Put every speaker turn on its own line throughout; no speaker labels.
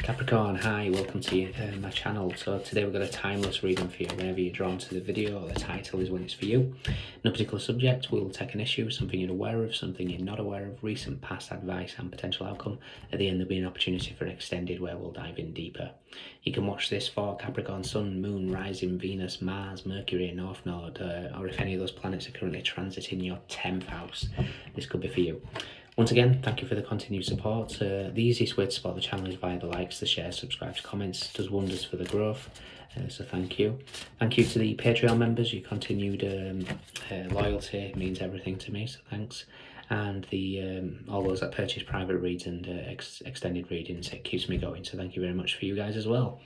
Capricorn, hi, welcome to my channel. So today we've got a timeless reading for you. Whenever you're drawn to the video or the title is when it's for you. No particular subject, we'll take an issue, something you're aware of, something you're not aware of, recent, past advice and potential outcome. At the end there'll be an opportunity for an extended where we'll dive in deeper. You can watch this for Capricorn, Sun, Moon, Rising, Venus, Mars, Mercury, North Node, or if any of those planets are currently transiting your 10th house, this could be for you. Once again, thank you for the continued support. The easiest way to support the channel is via the likes, the shares, subscribes, comments. It does wonders for the growth, so thank you. Thank you to the Patreon members. Your continued loyalty means everything to me, so thanks. And all those that purchase private reads and extended readings, it keeps me going, so thank you very much for you guys as well.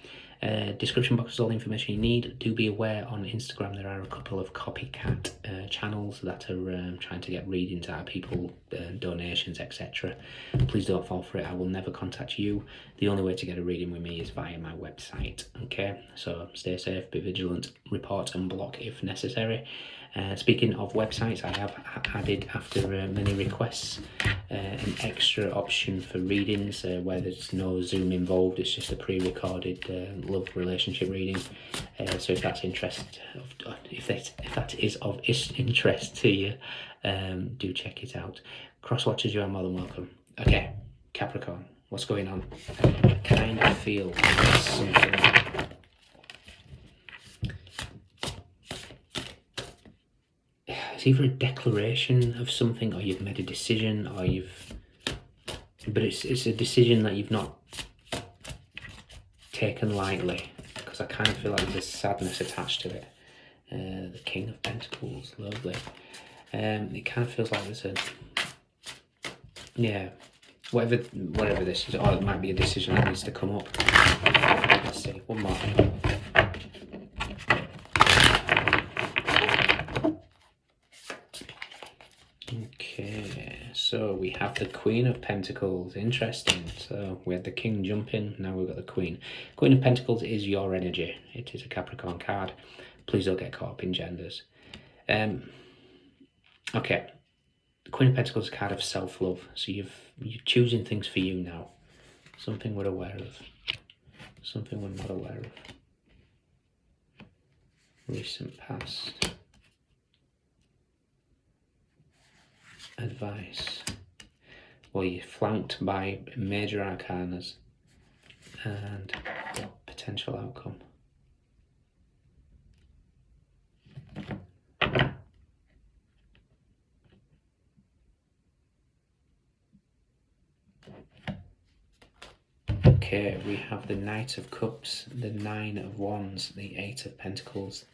Description box is all the information you need. Do be aware on Instagram there are a couple of copycat channels that are trying to get readings out of people, donations, etc. Please don't fall for it. I will never contact you. The only way to get a reading with me is via my website. Okay, so stay safe, be vigilant, report and block if necessary. Speaking of websites, I have added, after many requests, an extra option for readings where there's no Zoom involved. It's just a pre-recorded love relationship reading. So if that's if that is of interest to you, do check it out. Cross watchers, you are more than welcome. Okay, Capricorn, what's going on? I kind of feel something. It's either a declaration of something, or you've made a decision, or but it's a decision that you've not taken lightly, because I kind of feel like there's sadness attached to it. The King of Pentacles, lovely. It kind of feels like there's whatever this is, or it might be a decision that needs to come up. Let's see, one more. Okay, so we have the Queen of Pentacles. Interesting. So we had the King jumping, now we've got the Queen. Queen of Pentacles is your energy. It is a Capricorn card. Please don't get caught up in genders. Okay, the Queen of Pentacles is a card of self-love. So you're choosing things for you now. Something we're aware of. Something we're not aware of. Recent past. Advice. Well, you're flanked by major arcanas and potential outcome. Okay, we have the Knight of Cups, the Nine of Wands, the Eight of Pentacles,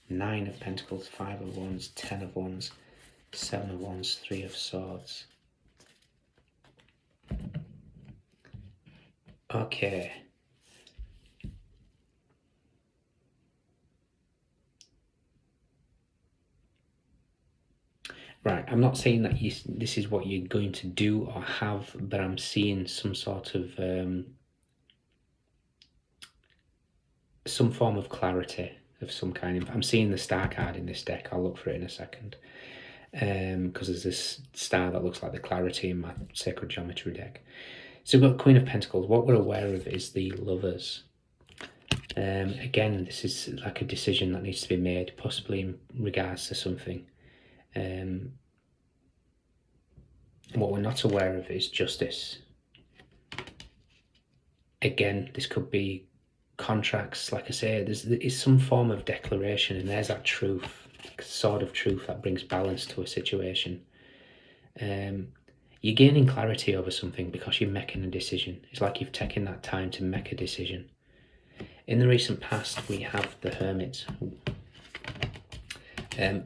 Nine of Pentacles, Five of Wands, Ten of Wands, Seven of Wands, Three of Swords. Okay. Right, I'm not saying that this is what you're going to do or have, but I'm seeing some sort of some form of clarity of some kind. I'm seeing the Star card in this deck. I'll look for it in a second. Because there's this star that looks like the clarity in my Sacred Geometry deck. So we've got Queen of Pentacles. What we're aware of is the Lovers. Again, this is like a decision that needs to be made, possibly in regards to something. What we're not aware of is justice. Again, this could be contracts. Like I say, there's some form of declaration, and there's that truth. Sort of truth that brings balance to a situation. You're gaining clarity over something because you're making a decision. It's like you've taken that time to make a decision. In the recent past, we have the Hermit.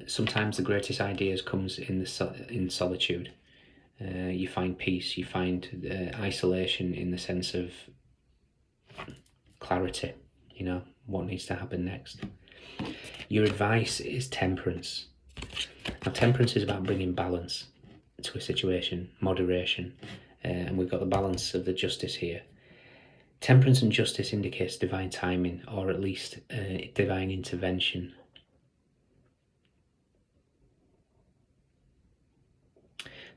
Sometimes the greatest ideas comes in solitude. You find peace, you find isolation in the sense of clarity, you know, what needs to happen next. Your advice is temperance. Now, temperance is about bringing balance to a situation, moderation, and we've got the balance of the justice here. Temperance and justice indicates divine timing, or at least divine intervention.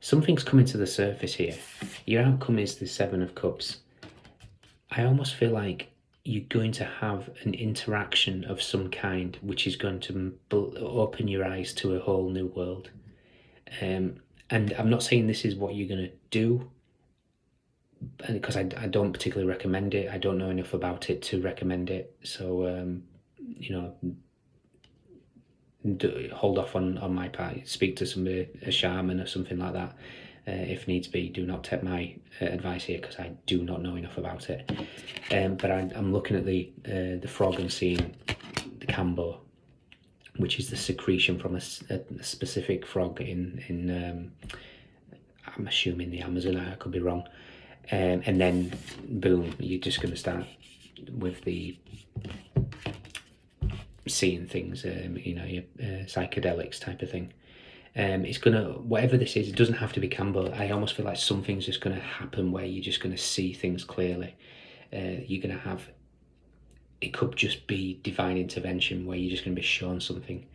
Something's coming to the surface here. Your outcome is the Seven of Cups. I almost feel like you're going to have an interaction of some kind which is going to open your eyes to a whole new world. And I'm not saying this is what you're going to do, because I don't particularly recommend it. I don't know enough about it to recommend it. So, hold off on my part. Speak to somebody, a shaman or something like that, if needs be. Do not take my advice here, because I do not know enough about it. But I'm looking at the frog and seeing the cambo, which is the secretion from a specific frog in I'm assuming the Amazon. I could be wrong. And then boom, you're just going to start with the seeing things, your psychedelics type of thing. It's gonna, whatever this is, it doesn't have to be Cambo. I almost feel like something's just gonna happen where you're just gonna see things clearly. You're gonna have, it could just be divine intervention where you're just gonna be shown something.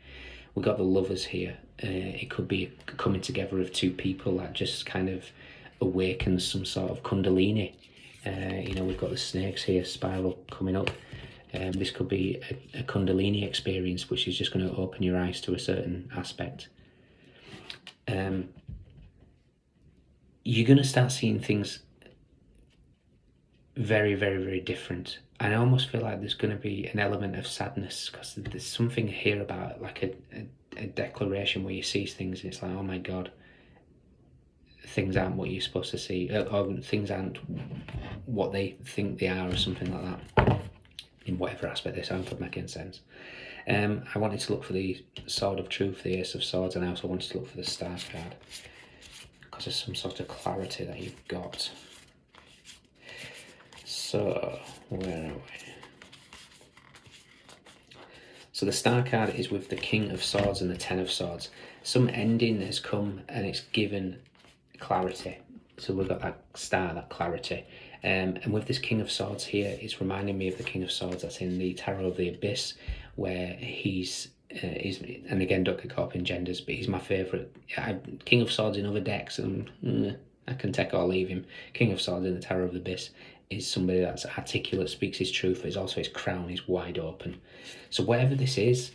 We've got the lovers here. It could be coming together of two people that just kind of awakens some sort of kundalini. We've got the snakes here, spiral coming up. This could be a kundalini experience, which is just going to open your eyes to a certain aspect. You're going to start seeing things very, very, very different. And I almost feel like there's going to be an element of sadness, because there's something here about like a declaration where you see things and it's like, oh my God, things aren't what you're supposed to see, or things aren't what they think they are, or something like that. In whatever aspect they sound, for making sense. I wanted to look for the Sword of Truth, the Ace of Swords, and I also wanted to look for the Star card, because there's some sort of clarity that you've got. So, where are we? So the Star card is with the King of Swords and the Ten of Swords. Some ending has come and it's given clarity. So we've got that star, that clarity. And with this King of Swords here, it's reminding me of the King of Swords that's in the Tarot of the Abyss, where he's and again, don't get caught up in genders, but he's my favourite. King of Swords in other decks, and I can take or leave him. King of Swords in the Tarot of the Abyss is somebody that's articulate, speaks his truth, but is also his crown is wide open. So whatever this is,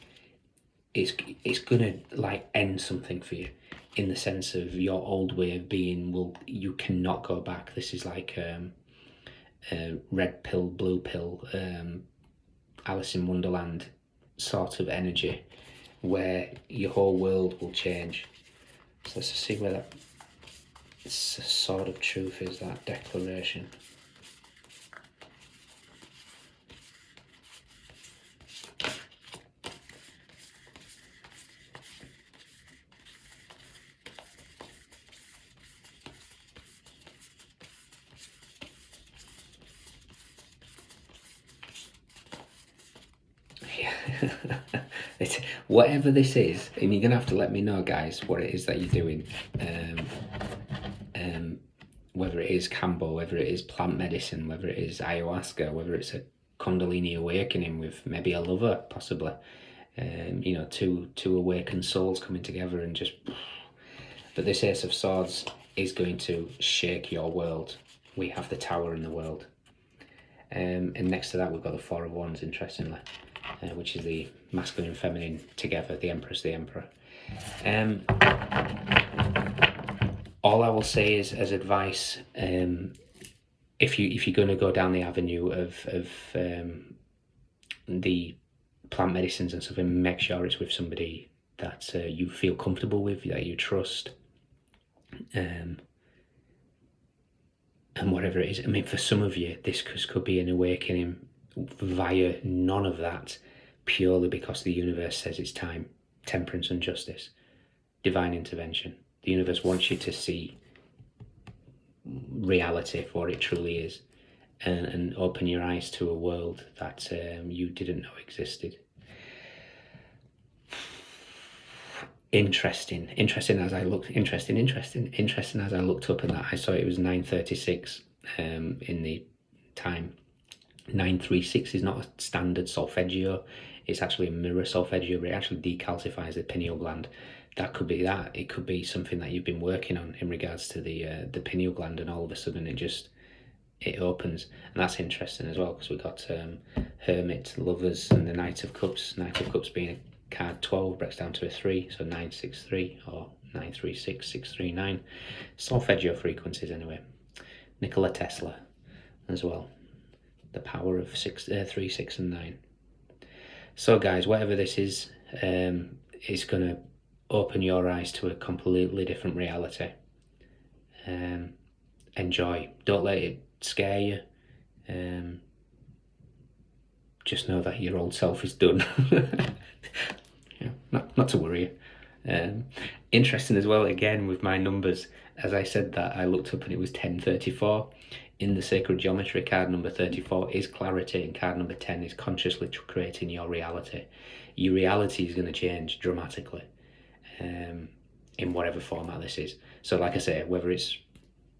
it's gonna like end something for you, in the sense of your old way of being you cannot go back. This is like red pill, blue pill, Alice in Wonderland sort of energy, where your whole world will change. So let's see where that Sword of Truth is, that declaration. Whatever this is, and you're gonna have to let me know, guys, what it is that you're doing. Whether it is Cambo, whether it is plant medicine, whether it is ayahuasca, whether it's a Kundalini awakening with maybe a lover, possibly. Two awakened souls coming together and just. But this Ace of Swords is going to shake your world. We have the Tower in the world. And next to that, we've got the Four of Wands, interestingly, which is the masculine and feminine together, the Empress, the Emperor. All I will say is, as advice, if you're going to go down the avenue of the plant medicines and stuff, and make sure it's with somebody that you feel comfortable with, that you trust, and whatever it is. I mean, for some of you, this could be an awakening via none of that, purely because the universe says it's time. Temperance and justice, divine intervention. The universe wants you to see reality for what it truly is, and open your eyes to a world that you didn't know existed. Interesting as I looked up, and that I saw it was 9:36 in the time. 936 is not a standard solfeggio, it's actually a mirror solfeggio, but it actually decalcifies the pineal gland. That could be that. It could be something that you've been working on in regards to the pineal gland, and all of a sudden it just it opens, and that's interesting as well, because we've got Hermit, Lovers, and the Knight of Cups. Knight of Cups being a card 12, breaks down to a 3, so 963 or 936, 639. Solfeggio frequencies anyway. Nikola Tesla as well. The power of 3, 6, and 9. So guys, whatever this is going to open your eyes to a completely different reality. Enjoy. Don't let it scare you. Just know that your old self is done. Yeah, not to worry you. Interesting as well, again, with my numbers. As I said that, I looked up and it was 1034. In the Sacred Geometry, card number 34 is clarity, and card number 10 is consciously creating your reality. Your reality is going to change dramatically in whatever format this is. So like I say, whether it's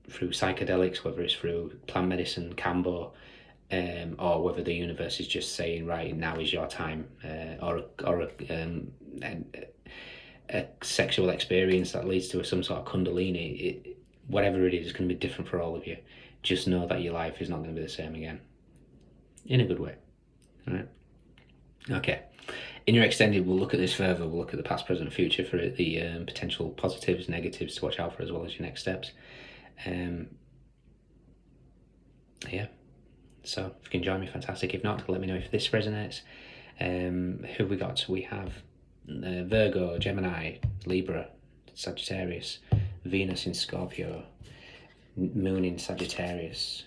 through psychedelics, whether it's through plant medicine, Cambo, or whether the universe is just saying, right, now is your time, or a sexual experience that leads to some sort of kundalini, whatever it is going to be different for all of you. Just know that your life is not going to be the same again, in a good way. All right. Okay. In your extended, we'll look at this further. We'll look at the past, present, and future for the potential positives, negatives to watch out for, as well as your next steps. Yeah. So if you can join me, fantastic. If not, let me know if this resonates. Who we got? We have Virgo, Gemini, Libra, Sagittarius, Venus in Scorpio, Moon in Sagittarius,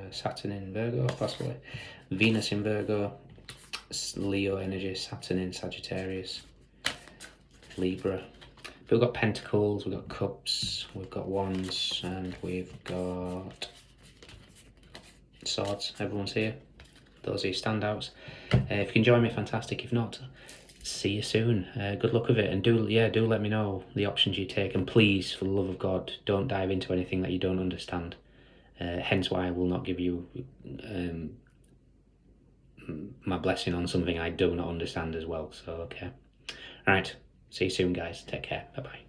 Saturn in Virgo, possibly, Venus in Virgo, Leo energy, Saturn in Sagittarius, Libra. But we've got Pentacles, we've got Cups, we've got Wands, and we've got Swords. Everyone's here. Those are your standouts. If you can join me, fantastic. If not, see you soon. Good luck with it, and do let me know the options you take, and please, for the love of God, don't dive into anything that you don't understand. Hence why I will not give you my blessing on something I do not understand as well. So okay, all right, see you soon guys, take care, bye bye.